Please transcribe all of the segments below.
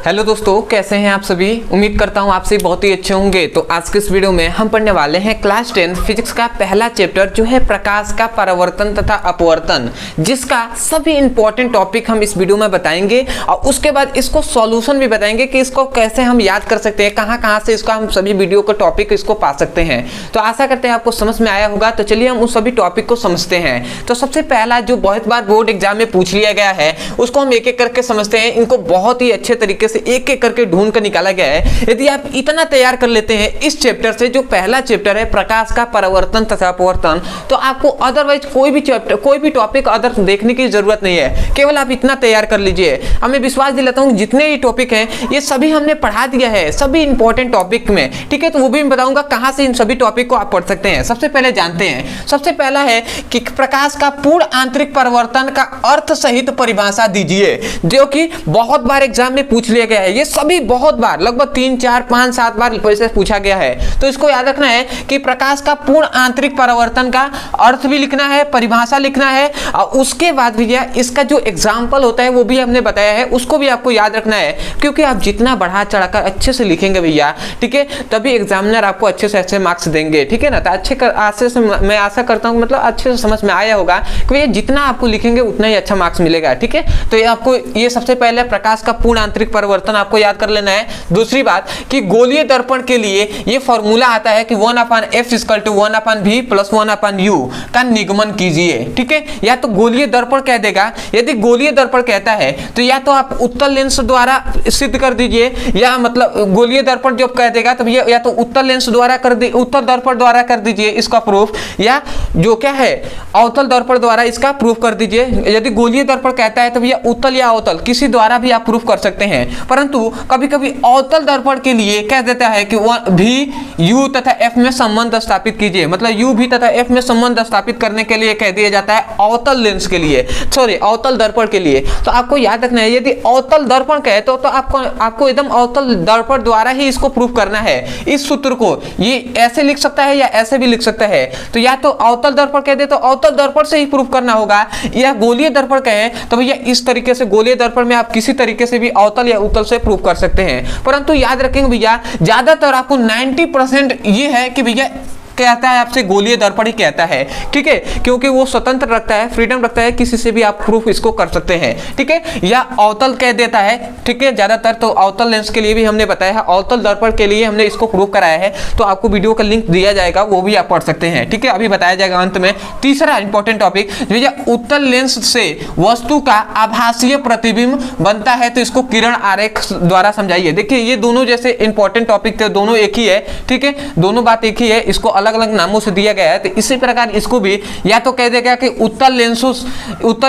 Hello दोस्तों, कैसे हैं आप सभी। उम्मीद करता हूं आप सभी बहुत ही अच्छे होंगे। तो आज के इस वीडियो में हम पढ़ने वाले हैं क्लास 10 फिजिक्स का पहला चैप्टर जो है प्रकाश का परावर्तन तथा अपवर्तन, जिसका सभी इंपॉर्टेंट टॉपिक हम इस वीडियो में बताएंगे और उसके बाद इसको सॉल्यूशन भी बताएंगे कि इसको कैसे हम याद कर सकते हैं, कहां से इसका हम सभी वीडियो का टॉपिक इसको पा सकते हैं। तो आशा करते हैं आपको समझ में आया होगा। तो चलिए हम उस सभी टॉपिक को समझते हैं। तो सबसे पहला जो बहुत बार बोर्ड एग्जाम में पूछ लिया गया है उसको हम एक एक करके समझते हैं। इनको बहुत ही अच्छे तरीके से एक एक करके ढूंढ कर निकाला गया है। यदि आप इतना तैयार कर लेते हैं इस चैप्टर से, जो पहला चैप्टर है प्रकाश का परावर्तन तथा अपवर्तन, तो आपको अदरवाइज कोई भी चैप्टर कोई भी टॉपिक अदर देखने की जरूरत नहीं है। केवल आप इतना तैयार कर लीजिए। हमें विश्वास दिलाता हूं जितने भी टॉपिक हैं ये सभी हमने पढ़ा दिया है, सभी इंपॉर्टेंट टॉपिक में। ठीक है, तो वो भी मैं बताऊंगा कहां से इन सभी टॉपिक को आप पढ़ सकते हैं। सबसे पहले जानते हैं, सबसे पहला है कि प्रकाश का पूर्ण आंतरिक परावर्तन का अर्थ सहित परिभाषा दीजिए, जो कि बहुत बार एग्जाम में पूछ लिया गया है। ये सभी बहुत बार लगभग 3, 4, 5, 7 बार वैसे पूछा गया है। तो इसको याद रखना है कि प्रकाश का पूर्ण आंतरिक परावर्तन का अर्थ भी लिखना है, परिभाषा लिखना है, और उसके बाद भैया इसका जो एग्जाम्पल होता है वो भी हमने बताया है, उसको भी आपको याद रखना है। क्योंकि आप जितना बढ़ा चढ़ाकर अच्छे से लिखेंगे भैया, ठीक है, तभी एग्जामिनर आपको अच्छे से अच्छे मार्क्स देंगे। ठीक है ना। तो अच्छे से मैं आशा करता हूँ मतलब अच्छे से समझ में आया होगा कि भैया जितना आपको लिखेंगे उतना ही अच्छा मार्क्स मिलेगा। ठीक है, तो ये आपको ये सबसे पहले प्रकाश का पूर्ण आंतरिक परिवर्तन आपको याद कर लेना है। दूसरी बात कि गोलीय दर्पण के लिए ये फॉर्मूला आता है कि 1/f = 1/v + 1/u का निगमन कीजिए। ठीक है, या तो गोलीय दर्पण कह देगा। यदि गोलीय दर्पण कहता है तो या तो आप उत्तल लेंस द्वारा सिद्ध कर दीजिए, या मतलब गोलीय दर्पण जब कह देगा तो भैया या तो उत्तल लेंस द्वारा कर दीजिए, उत्तल दर्पण द्वारा कर दीजिए इसका प्रूफ, या जो क्या है अवतल दर्पण द्वारा इसका प्रूफ कर दीजिए। यदि गोलीय दर्पण कहता है तो भैया उत्तल या अवतल किसी द्वारा भी आप प्रूफ कर सकते हैं। परंतु कभी कभी अवतल दर्पण के लिए कह देता है कि भी u तथा f में संबंध स्थापित कीजिए, मतलब u भी तथा f में संबंध स्थापित करने के लिए कह दिया जाता है अवतल लेंस के लिए, सॉरी अवतल दर्पण के लिए। तो आपको याद रखना है यदि अवतल दर्पण कहे तो आपको एकदम अवतल दर्पण द्वारा ही इसको प्रूफ करना है। इस सूत्र को ये ऐसे लिख सकता है या ऐसे भी लिख सकता है। तो या तो अवतल दर्पण कह दे तो अवतल दर्पण से ही प्रूफ करना होगा, या गोलीय दर्पण कहे तो भैया इस तरीके से गोलीय दर्पण में आप किसी तरीके से भी अवतल या उत्तल से प्रूफ कर सकते हैं। परंतु याद रखेंगे भैया ज्यादातर आपको 90% ये है कि भैया कहता है आपसे गोलीय दर्पण ही कहता है। ठीक है, क्योंकि वो स्वतंत्र रखता है, फ्रीडम रखता है, किसी से भी आप प्रूफ इसको कर सकते हैं। ठीक है, या अवतल कह देता है। ठीक है, ज्यादातर तो अवतल लेंस के लिए भी हमने बताया है, अवतल दर्पण के लिए हमने इसको प्रूफ कराया है। तो आपको वीडियो का लिंक दिया जाएगा, वो भी आप पढ़ सकते हैं। ठीक है, अभी बताया जाएगा अंत में। तीसरा इंपॉर्टेंट टॉपिक, भैया उत्तल लेंस से वस्तु का आभासीय प्रतिबिंब बनता है तो इसको किरण आरेख द्वारा समझाइए। देखिए ये दोनों जैसे इंपॉर्टेंट टॉपिक थे, दोनों एक ही है। ठीक है, दोनों बात एक ही है, इसको अलग अलग नामों से दिया गया है। तो इसी प्रकार इसको भी या तो कह देगा कि उत्तल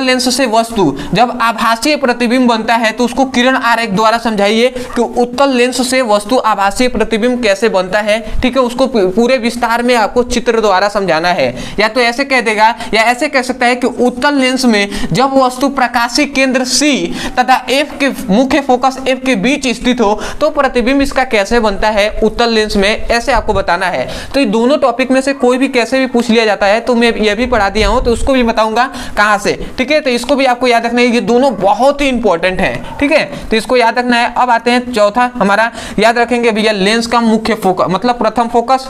लेंस से वस्तु जब आभासीय प्रतिबिंब बनता है तो उसको किरण आरेख द्वारा समझाइए कि उत्तल लेंस से वस्तु आभासीय प्रतिबिंब कैसे बनता है। ठीक है, उसको पूरे विस्तार में आपको चित्र द्वारा समझाना है। या तो ऐसे कह देगा, या ऐसे कह सकता है कि उत्तल लेंस में जब वस्तु प्रकाशीय केंद्र C तथा F के मुख्य फोकस F के बीच स्थित हो तो प्रतिबिंब इसका कैसे बनता है उत्तल लेंस में, ऐसे आपको बताना है। तो ये दोनों टॉपिक में से कोई भी कैसे भी पूछ लिया जाता है तो मैं ये भी पढ़ा दिया हूं, तो उसको भी बताऊंगा कहां से। ठीक है, तो इसको भी आपको याद रखना है, ये दोनों बहुत ही इंपॉर्टेंट हैं। ठीक है, तो इसको याद रखना है। अब आते हैं चौथा हमारा, याद रखेंगे भैया लेंस का मुख्य फोकस, मतलब प्रथम फोकस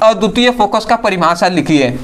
और द्वितीय फोकस का परिभाषा लिखिए।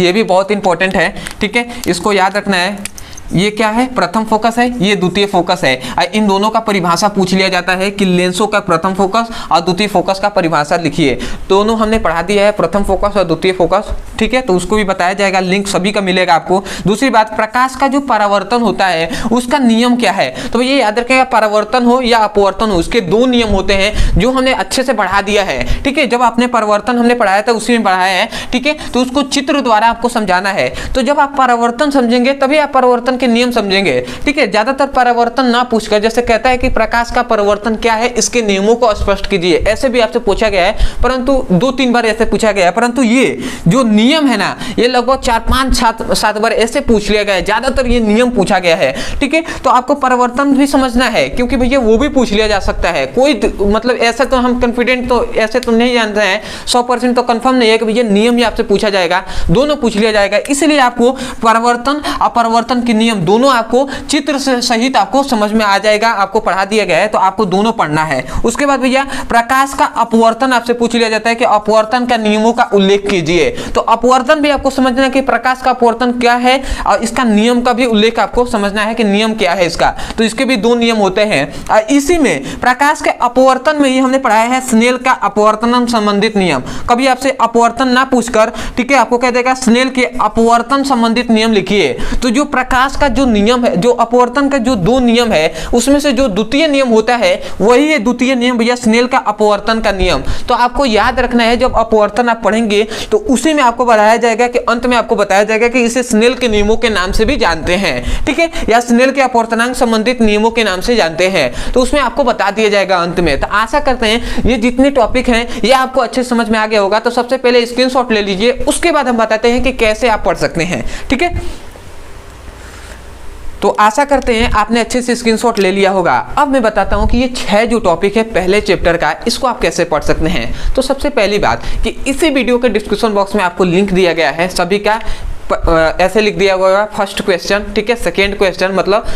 ये भी बहुत इंपॉर्टेंट है। ठीक है, इसको याद रखना है। ये क्या है, प्रथम फोकस है, ये द्वितीय फोकस है। इन दोनों का परिभाषा पूछ लिया जाता है कि लेंसों का प्रथम फोकस और द्वितीय फोकस का परिभाषा लिखिए। दोनों हमने पढ़ा दिया है, प्रथम फोकस और द्वितीय फोकस। ठीक है, तो उसको भी बताया जाएगा, लिंक सभी का मिलेगा आपको। दूसरी बात, प्रकाश का जो परावर्तन होता है उसका नियम क्या है। तो ये याद रखेगा, परावर्तन हो या अपवर्तन हो, उसके दो नियम होते हैं जो हमने अच्छे से बढ़ा दिया है। ठीक है, जब आपने परावर्तन हमने पढ़ाया था उसी में पढ़ाया है। ठीक है, तो उसको चित्र द्वारा आपको समझाना है। तो जब आप परावर्तन समझेंगे तभी आप परावर्तन के नियम समझेंगे। ठीक है, ज्यादातर परावर्तन ना पूछकर जैसे कहता है कि प्रकाश का परावर्तन क्या है, इसके नियमों को स्पष्ट कीजिए, ऐसे भी आपसे पूछा गया है। परंतु 2-3 बार ऐसे पूछा गया है। परंतु ये जो नियम है ना, ये लगभग 4-5-7 बार ऐसे पूछ लिया गया है, ज्यादातर ये नियम पूछा गया है। ठीक है, तो आपको परावर्तन भी समझना है, क्योंकि भैया वो भी पूछ लिया जा सकता है। कोई मतलब ऐसे तो हम कॉन्फिडेंट तो ऐसे तो नहीं जानते हैं, 100% तो कंफर्म नहीं है कि भैया नियम ही आपसे पूछा जाएगा, दोनों पूछ लिया जाएगा। इसलिए आपको परावर्तन अपवर्तन के नियम नियम दोनों आपको चित्र से सहित आपको समझ में आ जाएगा, आपको पढ़ा दिया गया है, तो आपको दोनों पढ़ना है। उसके बाद भैया प्रकाश का अपवर्तन आपसे पूछ लिया जाता है कि अपवर्तन का नियमों का उल्लेख कीजिए। तो अपवर्तन भी आपको समझना है कि प्रकाश का अपवर्तन क्या है और इसका नियम का भी उल्लेख आपको समझना है कि नियम क्या है इसका। तो इसके भी दो नियम होते हैं। और इसी में प्रकाश के अपवर्तन में ही हमने पढ़ाया है स्नेल का अपवर्तन संबंधित नियम। कभी आपसे अपवर्तन ना पूछकर, ठीक है, आपको कह देगा स्नेल के अपवर्तन संबंधित नियम लिखिए। तो जो प्रकाश का जो नियम है, जो अपवर्तन का जो दो नियम है, उसमें से जो द्वितीय नियम होता है वही है द्वितीय नियम भैया स्नेल का अपवर्तन का नियम। तो आपको याद रखना है, जब अपवर्तन आप पढ़ेंगे तो उसी में आपको बताया जाएगा कि अंत में आपको बताया जाएगा कि इसे स्नेल के नियमों के नाम से भी जानते हैं, ठीक है, या स्नेल के अपवर्तनांक संबंधित नियमों के नाम से जानते हैं। तो उसमें आपको बता दिया जाएगा अंत में। तो आशा करते हैं ये जितने टॉपिक हैं ये आपको अच्छे समझ में आ गया होगा। तो सबसे पहले स्क्रीनशॉट ले लीजिए, उसके बाद हम बताते हैं कि कैसे आप पढ़ सकते हैं, ठीक है। तो आशा करते हैं आपने अच्छे से स्क्रीनशॉट ले लिया होगा। अब मैं बताता हूं कि ये 6 जो टॉपिक है पहले चैप्टर का, इसको आप कैसे पढ़ सकते हैं। तो सबसे पहली बात कि इसी वीडियो के डिस्क्रिप्शन बॉक्स में आपको लिंक दिया गया है सभी का, ऐसे लिख दिया हुआ है फर्स्ट क्वेश्चन, ठीक है, सेकेंड क्वेश्चन मतलब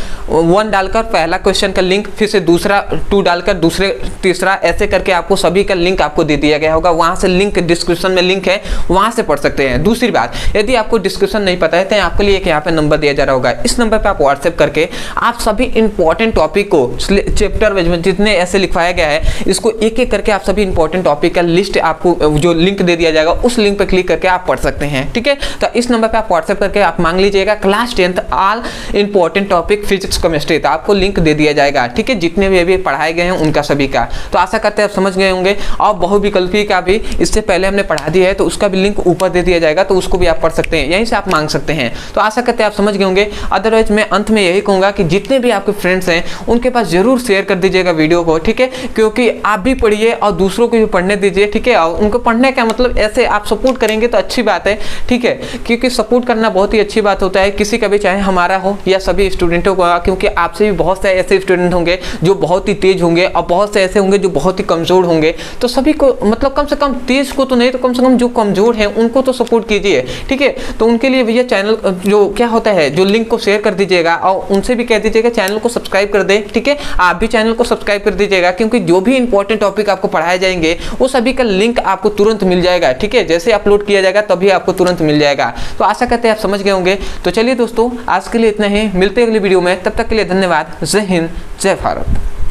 1 डालकर पहला क्वेश्चन का लिंक, फिर से दूसरा 2 डालकर दूसरे तीसरा, ऐसे करके आपको सभी का लिंक आपको दे दिया गया होगा। वहां से लिंक डिस्क्रिप्शन में लिंक है, वहां से पढ़ सकते हैं। दूसरी बात, यदि आपको डिस्क्रिप्शन नहीं पता है तो आपके लिए एक यहाँ पे नंबर दिया जा रहा होगा, इस नंबर पर आप व्हाट्सएप करके आप सभी इंपॉर्टेंट टॉपिक को चैप्टर में जितने ऐसे लिखवाया गया है इसको एक एक करके आप सभी इंपॉर्टेंट टॉपिक का लिस्ट आपको जो लिंक दे दिया जाएगा उस लिंक पर क्लिक करके आप पढ़ सकते हैं, ठीक है। तो इस नंबर पर आप व्हाट्सएप करके आप मांग लीजिएगा class 10th all important topic physics chemistry, तो आपको लिंक दे दिया जाएगा, ठीक है, जितने भी अभी पढ़ाए गए हैं उनका सभी का। तो आशा करते हैं आप समझ गए होंगे। और बहुविकल्पी का भी इससे पहले हमने पढ़ा दिया है, तो उसका भी लिंक ऊपर दे दिया जाएगा, तो उसको भी आप पढ़ सकते हैं, यहीं से आप मांग सकते हैं। तो आशा करते हैं आप समझ गए होंगे। अदरवाइज मैं अंत में यही कहूंगा कि जितने भी आपके फ्रेंड्स हैं उनके पास जरूर शेयर कर दीजिएगा वीडियो को, ठीक है, क्योंकि आप भी पढ़िए और दूसरों को भी पढ़ने दीजिए, ठीक है। और उनको पढ़ने का मतलब ऐसे आप सपोर्ट करेंगे तो अच्छी बात है, ठीक है, क्योंकि सपोर्ट करना बहुत ही अच्छी बात होता है किसी का भी, चाहे हमारा हो या सभी स्टूडेंटों का, क्योंकि आपसे भी बहुत से ऐसे स्टूडेंट होंगे जो बहुत ही तेज होंगे और बहुत से ऐसे होंगे जो बहुत ही कमजोर होंगे। तो सभी को मतलब कम से कम तेज को तो नहीं तो कम से कम जो कमजोर हैं उनको तो सपोर्ट कीजिए, ठीक है। तो उनके लिए भैया चैनल जो क्या होता है जो लिंक को शेयर कर दीजिएगा और उनसे भी कह दीजिएगा चैनल को सब्सक्राइब कर दे, ठीक है। आप भी चैनल को सब्सक्राइब कर दीजिएगा, क्योंकि जो भी इंपॉर्टेंट टॉपिक आपको पढ़ाए जाएंगे वो सभी का लिंक आपको तुरंत मिल जाएगा, ठीक है। जैसे अपलोड किया जाएगा तभी आपको तुरंत मिल जाएगा। तो आशा करते हैं आप समझ गए होंगे। तो चलिए दोस्तों आज के लिए इतना ही, मिलते हैं अगली वीडियो में, तब तक के लिए धन्यवाद। जय हिंद, जय भारत।